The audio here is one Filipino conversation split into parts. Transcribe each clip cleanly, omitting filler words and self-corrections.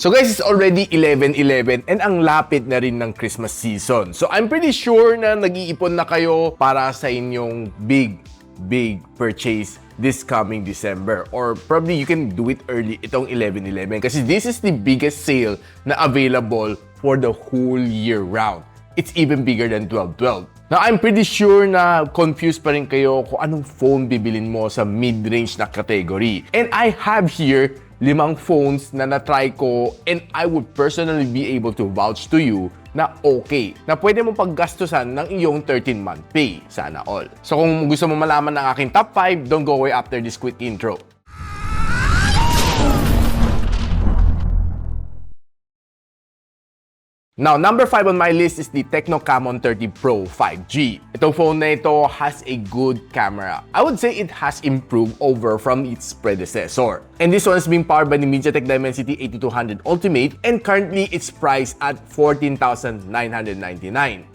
So guys, it's already 11/11 and ang lapit na rin ng Christmas season. So I'm pretty sure na nag-iipon na kayo para sa inyong big purchase this coming December. Or probably you can do it early itong 11/11 kasi this is the biggest sale na available for the whole year round. It's even bigger than 12/12. Now, I'm pretty sure na confused pa rin kayo kung anong phone bibilin mo sa mid-range na category. And I have here 5 phones na na-try ko and I would personally be able to vouch to you na okay, na pwede mo paggastusan ng iyong 13-month pay. Sana all. So kung gusto mo malaman ng aking top 5, don't go away after this quick intro. Now, number 5 on my list is the Techno Camon 30 Pro 5G. Itong phone na ito has a good camera. I would say it has improved over from its predecessor. And this one is being powered by the MediaTek Dimensity 8200 Ultimate and currently it's priced at 14,999.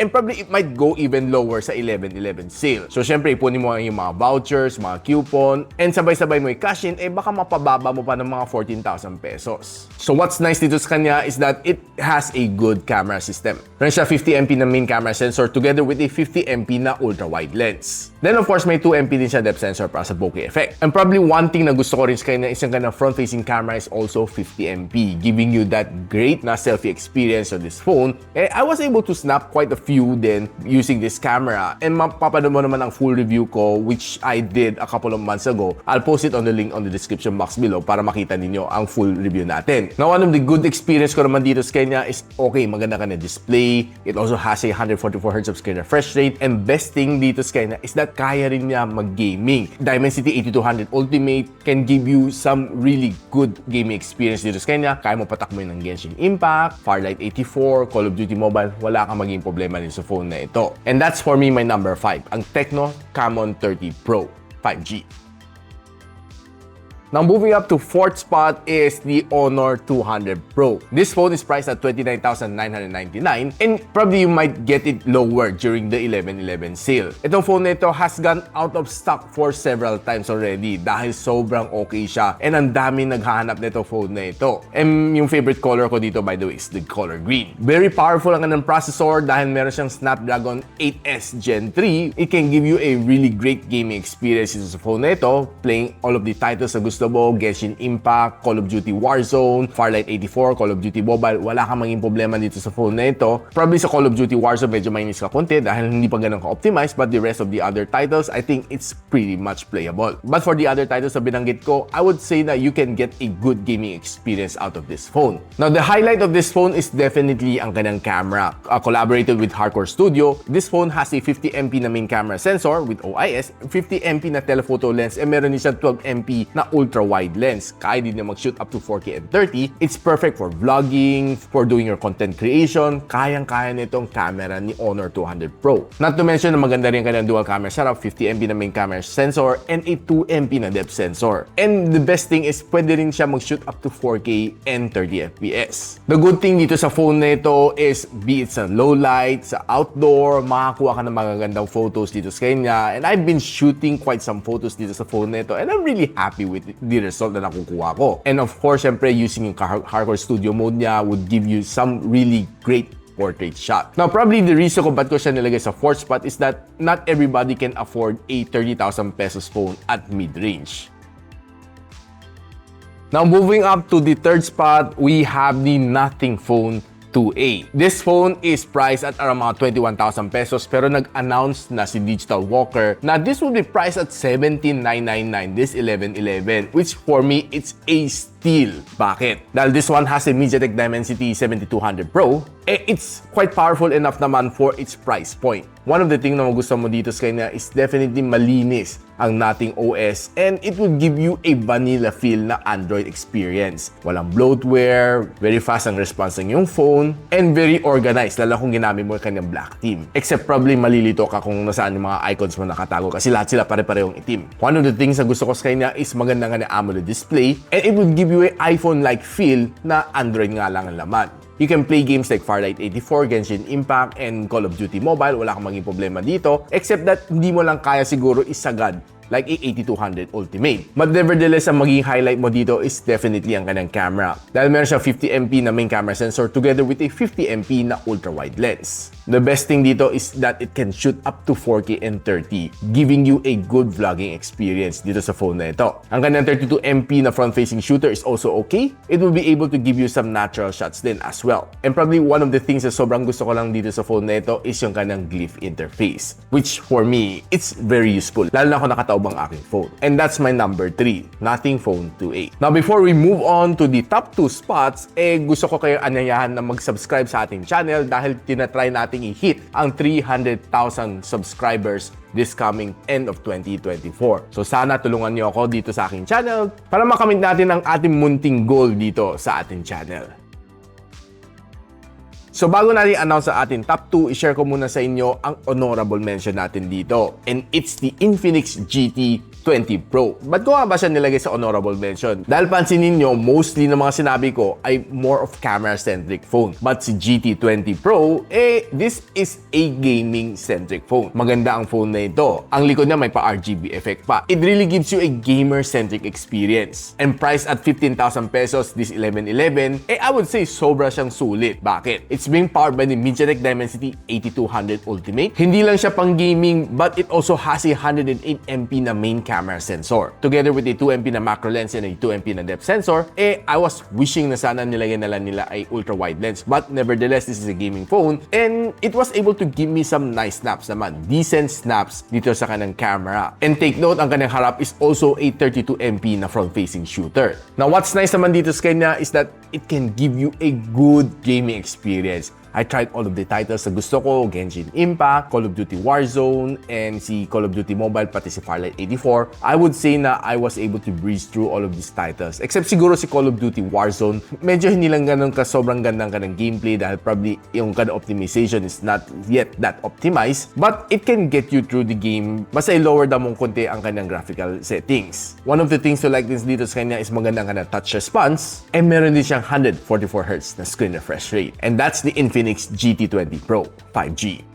And probably it might go even lower sa 11/11 sale. So syempre ipunin mo yung mga vouchers, mga coupon, and sabay-sabay mo i-cash in, baka mapababa mo pa ng mga 14,000 pesos. So what's nice dito sa kanya is that it has a good camera system. Meron siya 50MP na main camera sensor together with a 50MP na ultra-wide lens. Then of course may 2MP din siya depth sensor para sa bokeh effect. And probably one thing na gusto ko rin sa kanya is yung kanyang front-facing camera is also 50MP, giving you that great na selfie experience on this phone. I was able to snap quite a few then using this camera. And mapapanood mo naman ang full review ko which I did a couple of months ago. I'll post it on the link on the description box below para makita ninyo ang full review natin. Now, one of the good experience ko naman dito sa kanya is okay, maganda ka na display. It also has a 144Hz of screen refresh rate. And best thing dito sa kanya is that kaya rin niya mag-gaming. Dimensity 8200 Ultimate can give you some really good gaming experience dito sa kanya. Kaya mo patakmoy ng Genshin Impact, Farlight 84, Call of Duty Mobile. Wala kang maging problema din sa phone na ito. And that's for me my number 5, ang Techno Camon 30 Pro 5G. Now, moving up to 4th spot is the Honor 200 Pro. This phone is priced at 29,999 and probably you might get it lower during the 11/11 sale. Itong phone na ito has gone out of stock for several times already dahil sobrang okay siya and ang dami naghahanap nito phone na ito. And yung favorite color ko dito by the way is the color green. Very powerful ang kanyang processor dahil meron siyang Snapdragon 8S Gen 3. It can give you a really great gaming experience sa phone na ito, playing all of the titles na gusto mo, Genshin Impact, Call of Duty Warzone, Farlight 84, Call of Duty Mobile. Wala kang maging problema dito sa phone na ito. Probably sa Call of Duty Warzone medyo mainis ka konti dahil hindi pa ganun ka-optimize, but the rest of the other titles, I think it's pretty much playable. But for the other titles na binanggit ko, I would say that you can get a good gaming experience out of this phone. Now, the highlight of this phone is definitely ang kanyang camera. Collaborated with Hardcore Studio, this phone has a 50MP na main camera sensor with OIS, 50MP na telephoto lens, and meron din siyang 12MP na ultra-wide lens. Kaya din niya mag-shoot up to 4K and 30. It's perfect for vlogging, for doing your content creation. Kayang-kaya nitong camera ni Honor 200 Pro. Not to mention na maganda rin kanyang dual camera setup, 50MP na main camera sensor, and a 2MP na depth sensor. And the best thing is pwede rin siya mag-shoot up to 4K and 30fps. The good thing dito sa phone na ito is be it sa low light, sa outdoor, makakuha ka ng magagandang photos dito sa kanya. And I've been shooting quite some photos dito sa phone na ito and I'm really happy with the result na nakukuha ko. And of course, syempre, using yung Hardcore Studio mode niya would give you some really great portrait shot. Now, probably the reason kung ba't ko siya nilagay sa 4th spot is that not everybody can afford a 30,000 pesos phone at mid-range. Now, moving up to the 3rd spot, we have the Nothing Phone 2A. This phone is priced at around mga 21,000 pesos pero nag-announce na si Digital Walker na this will be priced at 17,999 this 11/11, which for me, it's a steal. Bakit? Dahil this one has a MediaTek Dimensity 7200 Pro, it's quite powerful enough naman for its price point. One of the things na magustuhan mo dito sa kanya is definitely malinis ang Nothing OS and it will give you a vanilla feel na Android experience. Walang bloatware, very fast ang response ng yung phone, and very organized lalo kung ginamit mo yung kanyang black theme. Except probably malilito ka kung nasaan yung mga icons mo nakatago kasi lahat sila pare-parehong itim. One of the things na gusto ko sa kanya is maganda nga na AMOLED display and it will give you an iPhone-like feel na Android nga lang ang laman. You can play games like Farlight 84, Genshin Impact, and Call of Duty Mobile. Wala kang maging problema dito. Except that hindi mo lang kaya siguro isagad like a 8200 Ultimate. But nevertheless, ang magiging highlight mo dito is definitely ang kanyang camera. Dahil meron siya 50MP na main camera sensor together with a 50MP na ultra-wide lens. The best thing dito is that it can shoot up to 4K and 30, giving you a good vlogging experience dito sa phone na ito. Ang kanyang 32MP na front-facing shooter is also okay. It will be able to give you some natural shots din as well. And probably one of the things na sobrang gusto ko lang dito sa phone na ito is yung kanyang glyph interface, which for me, it's very useful, lalo na kung nakataob ang aking phone. And that's my number 3, Nothing Phone 2.8. Now, before we move on to the top 2 spots, gusto ko kayong anyayahan na mag-subscribe sa ating channel dahil tinatry nating i-hit ang 300,000 subscribers this coming end of 2024. So sana tulungan niyo ako dito sa aking channel para makamit natin ang ating munting goal dito sa ating channel. So bago natin announce sa ating top 2, i-share ko muna sa inyo ang honorable mention natin dito. And it's the Infinix GT 20 Pro. Ba't ko nga ba siya nilagay sa honorable mention? Dahil pansinin nyo, mostly ng mga sinabi ko ay more of camera-centric phone. But si GT20 Pro, this is a gaming-centric phone. Maganda ang phone na ito. Ang likod niya may pa-RGB effect pa. It really gives you a gamer-centric experience. And priced at 15,000 pesos this 11/11, I would say sobra siyang sulit. Bakit? It's being powered by the Midrange Dimensity 8200 Ultimate. Hindi lang siya pang gaming, but it also has a 108MP na main camera sensor. Together with a 2MP na macro lens and a 2MP na depth sensor, I was wishing na sana nilagay na lang nila ay ultra-wide lens. But nevertheless, this is a gaming phone and it was able to give me some nice snaps naman. Decent snaps dito sa kanyang camera. And take note, ang kanyang harap is also a 32MP na front-facing shooter. Now, what's nice naman dito sa kanya is that it can give you a good gaming experience. I tried all of the titles na gusto ko, Genshin Impact, Call of Duty Warzone, and si Call of Duty Mobile, pati si Farlight 84. I would say na I was able to breeze through all of these titles. Except siguro si Call of Duty Warzone, medyo hindi lang ganun ka sobrang gandang ka ng gameplay dahil probably yung kind of optimization is not yet that optimized. But it can get you through the game basta i-lower down mong konti ang kanyang graphical settings. One of the things to like dito sa kanya is magandang kanyang touch response and meron din siyang 144Hz na screen refresh rate. And that's the Infinix GT20 Pro 5G.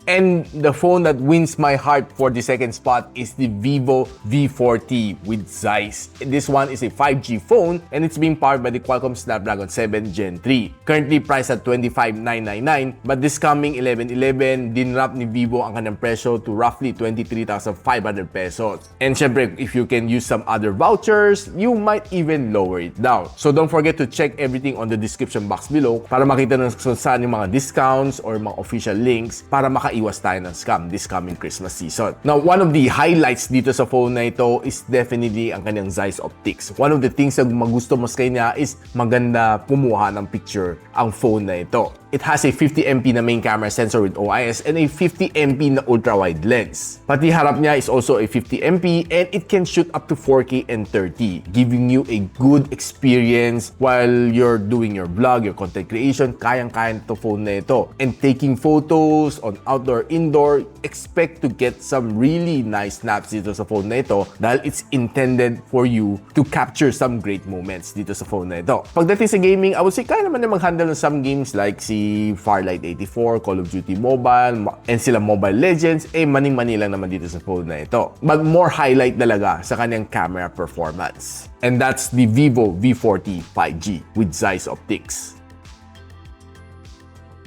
And the phone that wins my heart for the second spot is the Vivo V40 with Zeiss. This one is a 5G phone and it's being powered by the Qualcomm Snapdragon 7 Gen 3. Currently priced at 25,999, but this coming 11/11, dinrap ni Vivo ang kanyang presyo to roughly 23,500 pesos. And syempre, if you can use some other vouchers, you might even lower it down. So don't forget to check everything on the description box below para makita nung saan yung mga discounts or mga official links para iwas tayo ng scam this coming Christmas season. Now, one of the highlights dito sa phone na ito is definitely ang kanyang Zeiss optics. One of the things na magusto mo sa kanya is maganda kumuha ng picture ang phone na ito. It has a 50MP na main camera sensor with OIS and a 50MP na ultra-wide lens. Pati harap niya is also a 50MP and it can shoot up to 4K and 30, giving you a good experience while you're doing your vlog, your content creation. Kayang-kaya nito phone na ito. And taking photos on outdoor, indoor, expect to get some really nice snaps dito sa phone na ito dahil it's intended for you to capture some great moments dito sa phone na ito. Pagdating sa gaming, I would say kaya naman na mag-handle ng some games like si Farlight 84, Call of Duty Mobile, and sila Mobile Legends, maning-mani lang naman dito sa phone na ito. But more highlight talaga sa kanyang camera performance. And that's the Vivo V40 5G with Zeiss optics.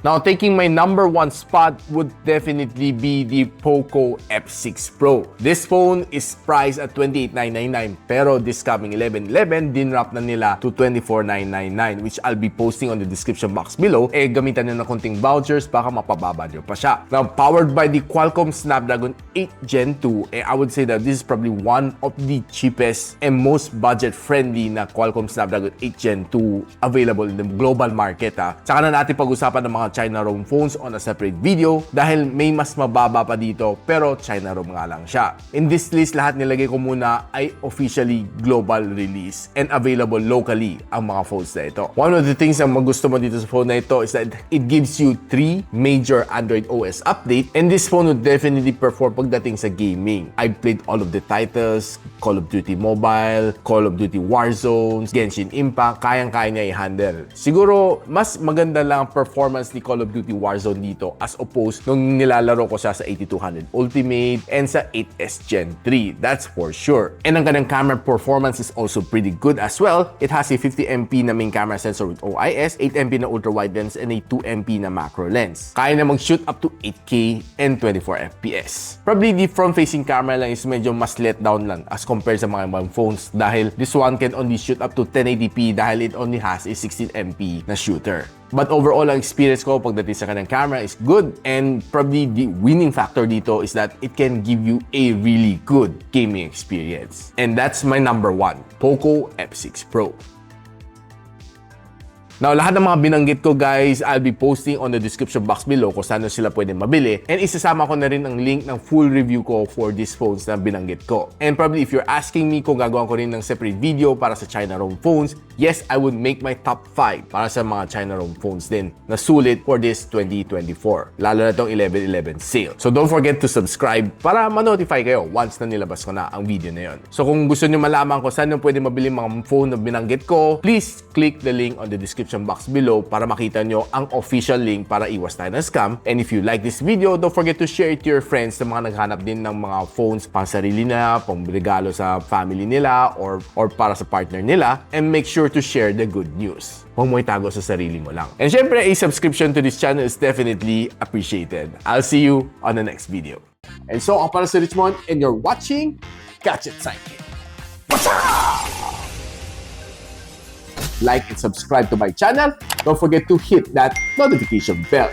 Now, taking my number 1 spot would definitely be the Poco F6 Pro. This phone is priced at 28,999 pero this coming 11/11, dinrap na nila to 24,999 which I'll be posting on the description box below. Gamitan nyo ng konting vouchers baka mapababa nyo pa siya. Now, powered by the Qualcomm Snapdragon 8 Gen 2, I would say that this is probably one of the cheapest and most budget-friendly na Qualcomm Snapdragon 8 Gen 2 available in the global market. Saka na natin pag-usapan ng mga China ROM phones on a separate video dahil may mas mababa pa dito pero China ROM nga lang siya. In this list, lahat nilagay ko muna ay officially global release and available locally ang mga phones na ito. One of the things na magusto mo dito sa phone na ito is that it gives you 3 major Android OS update and this phone would definitely perform pagdating sa gaming. I played all of the titles, Call of Duty Mobile, Call of Duty Warzone, Genshin Impact, kayang-kaya niya i-handle. Siguro, mas maganda lang ang performance ni Call of Duty Warzone dito as opposed nung nilalaro ko siya sa 8200 Ultimate and sa 8S Gen 3. That's for sure. And ang kanyang camera performance is also pretty good as well. It has a 50MP na main camera sensor with OIS, 8MP na ultra-wide lens, and a 2MP na macro lens. Kaya na mag-shoot up to 8K and 24 FPS. Probably the front-facing camera lang is medyo mas let down lang as compared sa mga ibang phones dahil this one can only shoot up to 1080p dahil it only has a 16MP na shooter. But overall, ang experience ko pagdating sa kanyang camera is good, and probably the winning factor dito is that it can give you a really good gaming experience. And that's my number one, Poco F6 Pro. Now, lahat ng mga binanggit ko guys, I'll be posting on the description box below kung saan sila pwede mabili. And isasama ko na rin ang link ng full review ko for these phones na binanggit ko. And probably if you're asking me kung gagawin ko rin ng separate video para sa China ROM phones, yes, I would make my top 5 para sa mga China ROM phones din na sulit for this 2024. Lalo na itong 11/11 sale. So don't forget to subscribe para ma-notify kayo once na nilabas ko na ang video na yon. So kung gusto nyo malaman kung saan nyo pwede mabili mga phone na binanggit ko, please click the link on the description box below para makita nyo ang official link para iwas tayo ng scam. And if you like this video, don't forget to share it to your friends na mga naghanap din ng mga phones pang sarili nila, pang regalo sa family nila, or para sa partner nila. And make sure to share the good news. Huwag mo itago sa sarili mo lang. And syempre, a subscription to this channel is definitely appreciated. I'll see you on the next video. And so, ako para si Richmond, and you're watching Gadget Sidekick. Like and subscribe to my channel. Don't forget to hit that notification bell.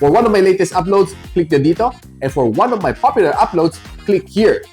For one of my latest uploads, click the dito. And for one of my popular uploads, click here.